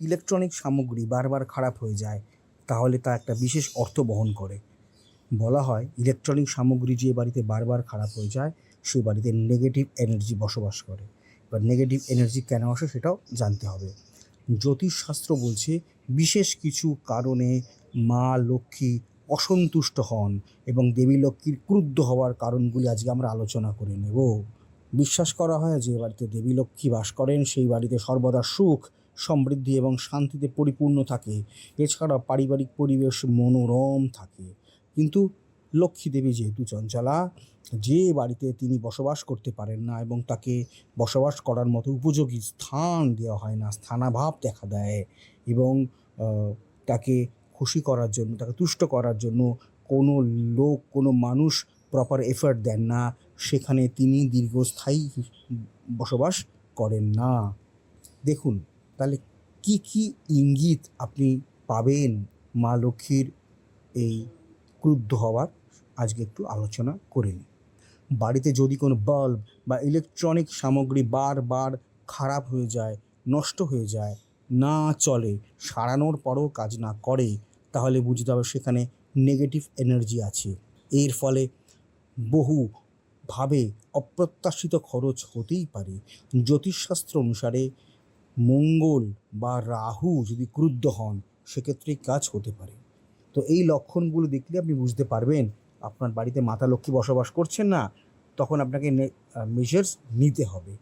Electronic সামগ্রী বারবার খারাপ হয়ে যায় তাহলে তা একটা বিশেষ অর্থ বহন করে। বলা হয় ইলেকট্রনিক সামগ্রী যে বাড়িতে বারবার খারাপ হয়ে যায় সেই বাড়িতে নেগেটিভ এনার্জি বসবাস করে। এবার নেগেটিভ এনার্জি কেন আসে সেটাও জানতে হবে। জ্যোতিষশাস্ত্র বলছে বিশেষ কিছু কারণে মা লক্ষ্মী অসন্তুষ্ট হন এবং দেবী লক্ষ্মীর ক্রুদ্ধ হওয়ার কারণগুলি আজকে আমরা আলোচনা করে নেব। বিশ্বাস করা হয় যে বাড়িতে দেবী লক্ষ্মী বাস করেন সেই বাড়িতে সর্বদা সুখ সমৃদ্ধি এবং শান্তিতে পরিপূর্ণ থাকে। এছাড়া পারিবারিক পরিবেশ মনোরম থাকে। কিন্তু লক্ষ্মী দেবী যেহেতু চঞ্চলা, যে বাড়িতে তিনি বসবাস করতে পারেন না এবং তাকে বসবাস করার মতো উপযোগী স্থান দেওয়া হয় না, স্থানাভাব দেখা দেয় এবং তাকে খুশি করার জন্য, তাকে তুষ্ট করার জন্য কোনো লোক, কোনো মানুষ প্রপার এফর্ট দেন না, সেখানে তিনি দীর্ঘস্থায়ী বসবাস করেন না। দেখুন তাহলে কি কি ইঙ্গিত আপনি পাবেন মা লক্ষ্মীর এই ক্রুদ্ধ হওয়ার, আজকে একটু আলোচনা করে নিই। বাড়িতে যদি কোনো বাল্ব বা ইলেকট্রনিক সামগ্রী বারবার খারাপ হয়ে যায়, নষ্ট হয়ে যায়, না চলে, সারানোর পরও কাজ না করে, তাহলে বুঝতে হবে সেখানে নেগেটিভ এনার্জি আছে। এর ফলে বহুভাবে অপ্রত্যাশিত খরচ হতেই পারে। জ্যোতিষশাস্ত্র অনুসারে মঙ্গল বা রাহু যদি ক্রুদ্ধ হন সেক্ষেত্রে কাজ হতে পারে। তো এই লক্ষণগুলো দেখলে আপনি বুঝতে পারবেন আপনার বাড়িতে মাতা লক্ষ্মী বসবাস করছেন না, তখন আপনাকে মেজার্স নিতে হবে।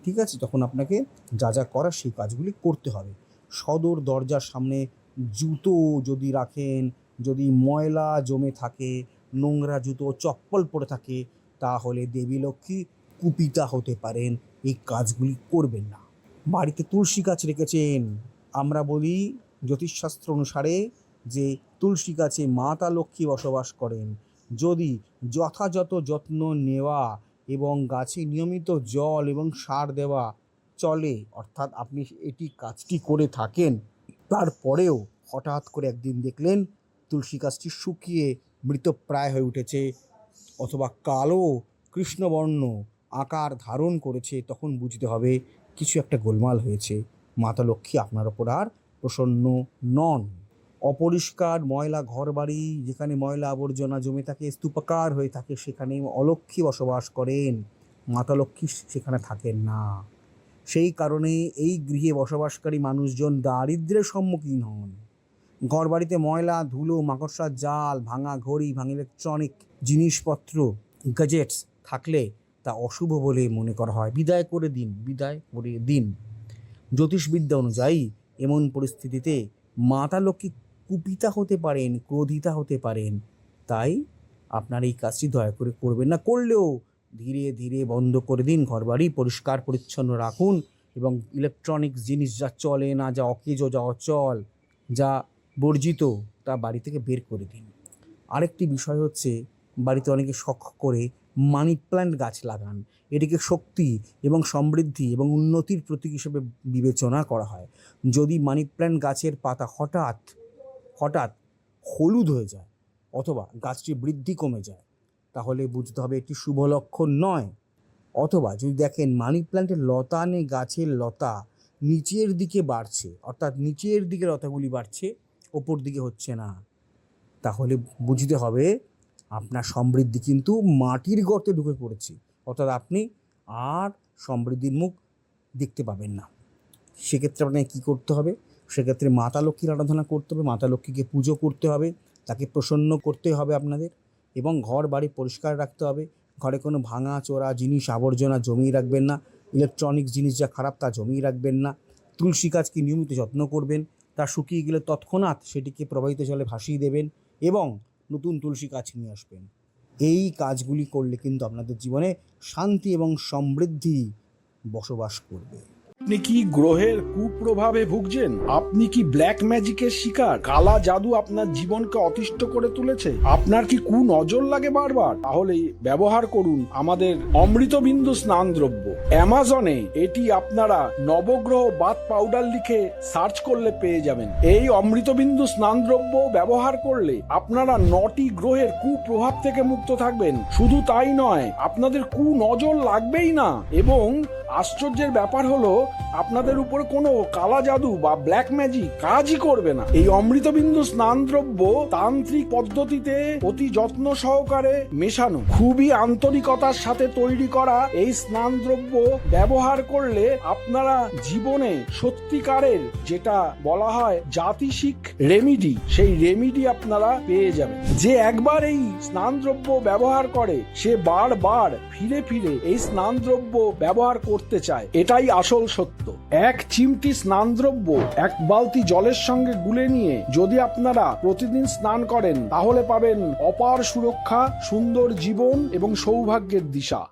ঠিক আছে, তখন আপনাকে যা যা করার সেই কাজগুলি করতে হবে। সদর দরজার সামনে জুতো যদি রাখেন, যদি ময়লা জমে থাকে, নোংরা জুতো চপ্পল পরে থাকে, তাহলে দেবী লক্ষ্মী কুপিতা হতে পারেন। এই কাজগুলি করবেন না। বাড়িতে তুলসী গাছ রেখেছেন, আমরা বলি জ্যোতিষশাস্ত্র অনুসারে যে তুলসী গাছে মাতা লক্ষ্মী বসবাস করেন। যদি যথাযথ যত্ন নেওয়া এবং গাছে নিয়মিত জল এবং সার দেওয়া চলে, অর্থাৎ আপনি এটি কাজটি করে থাকেন, তারপরেও হঠাৎ করে একদিন দেখলেন তুলসী গাছটি শুকিয়ে মৃতপ্রায় হয়ে উঠেছে অথবা কালো কৃষ্ণবর্ণ আকার ধারণ করেছে, তখন বুঝতে হবে কিছু একটা গোলমাল হয়েছে। মাতা লক্ষ্মী আপনার ওপর আর প্রসন্ন নন। অপরিষ্কার ময়লা ঘরবাড়ি, যেখানে ময়লা আবর্জনা জমে থাকে, স্তূপাকার হয়ে থাকে, সেখানে অলক্ষ্মী বসবাস করেন, মাতা লক্ষ্মী সেখানে থাকেন না। সেই কারণে এই গৃহে বসবাসকারী মানুষজন দারিদ্র্যের সম্মুখীন হন। ঘরবাড়িতে ময়লা ধুলো মাকড়সার জাল, ভাঙা ঘড়ি, ভাঙা ইলেকট্রনিক জিনিসপত্র, গ্যাজেটস থাকলে তা অশুভ বলে মনে করা হয়। বিদায় করে দিন। জ্যোতিষবিদ্যা অনুযায়ী এমন পরিস্থিতিতে মাতা লক্ষ্মী কুপিতা হতে পারেন, ক্রোধিতা হতে পারেন। তাই আপনার এই কাজটি দয়া করে করবেন না। করলেও ধীরে ধীরে বন্ধ করে দিন। ঘরবাড়ি পরিষ্কার পরিচ্ছন্ন রাখুন এবং ইলেকট্রনিক্স জিনিস যা চলে না, যা অকেজো, যা অচল, যা বর্জিত, তা বাড়ি থেকে বের করে দিন। আরেকটি বিষয় হচ্ছে, বাড়িতে অনেকে শখ করে মানি প্ল্যান্ট গাছ লাগান। এটিকে শক্তি এবং সমৃদ্ধি এবং উন্নতির প্রতীক হিসেবে বিবেচনা করা হয়। যদি মানি প্ল্যান্ট গাছের পাতা হঠাৎ হলুদ হয়ে যায় অথবা গাছটির বৃদ্ধি কমে যায়, তাহলে বুঝতে হবে এটি শুভ লক্ষণ নয়। অথবা যদি দেখেন মানি প্ল্যান্টের লতা নেই, গাছের লতা নিচের দিকে বাড়ছে, অর্থাৎ নিচের দিকে লতাগুলি বাড়ছে, ওপর দিকে হচ্ছে না, তাহলে বুঝতে হবে আপনার সমৃদ্ধি কিন্তু মাটির গর্তে ঢুকে পড়েছে, অর্থাৎ আপনি আর সমৃদ্ধির মুখ দেখতে পাবেন না। সেক্ষেত্রে আপনাকে কী করতে হবে? সেক্ষেত্রে মাতা লক্ষ্মীর আরাধনা করতে হবে, মাতা লক্ষ্মীকে পুজো করতে হবে, তাকে প্রসন্ন করতে হবে আপনাদের, এবং ঘর বাড়ি পরিষ্কার রাখতে হবে। ঘরে কোনো ভাঙা চোরা জিনিস আবর্জনা জমিয়ে রাখবেন না। ইলেকট্রনিক্স জিনিস যা খারাপ তা জমিয়ে রাখবেন না। তুলসী গাছকে নিয়মিত যত্ন করবেন, তা শুকিয়ে গেলে তৎক্ষণাৎ সেটিকে প্রবাহিত জলে ভাসিয়ে দেবেন এবং নতুন তুলসী গাছ নিয়ে আসবেন। এই কাজগুলি করলে কিন্তু আপনাদের জীবনে শান্তি এবং সমৃদ্ধি বসবাস করবে। আপনি কি গ্রহের কুপ্রভাবে ভুগছেন? আপনি কি ব্ল্যাক ম্যাজিকের শিকার? কালা জাদু আপনার জীবনকে অতিষ্ঠ করে তুলেছে? আপনার কি কুনজর লাগে বারবার? তাহলে ব্যবহার করুন আমাদের অমৃতবিন্দু স্নান দ্রব্য। অ্যামাজনে এটি আপনারা নবগ্রহ বাথ পাউডার লিখে সার্চ করলে পেয়ে যাবেন। এই অমৃতবিন্দু স্নান দ্রব্য ব্যবহার করলে আপনারা 9টি গ্রহের কুপ্রভাব থেকে মুক্ত থাকবেন। শুধু তাই নয়, আপনাদের কুনজর লাগবেই না এবং আশ্চর্যের ব্যাপার হলো আপনাদের উপরে কোনো কালা জাদু বা ব্ল্যাক ম্যাজিক কাজই করবে না। এই অমৃতবিন্দু স্নান দ্রব্য তান্ত্রিক পদ্ধতিতে অতি যত্ন সহকারে মেশানো, খুবই আন্তরিকতার সাথে তৈরি করা এই স্নান দ্রব্য ব্যবহার করলে আপনারা জীবনে সত্যিকারের যেটা বলা হয় জাতিশিক রেমিডি, সেই রেমিডি আপনারা পেয়ে যাবেন। যে একবার এই স্নান দ্রব্য ব্যবহার করে সে বারবার ফিরে ফিরে এই স্নান দ্রব্য ব্যবহার করতে চায়, এটাই আসল সত্য। এক চিমটি স্নান দ্রব্য এক বালতি জলের সঙ্গে গুলে নিয়ে যদি আপনারা প্রতিদিন স্নান করেন তাহলে পাবেন অপার সুরক্ষা, সুন্দর জীবন এবং সৌভাগ্যের দিশা।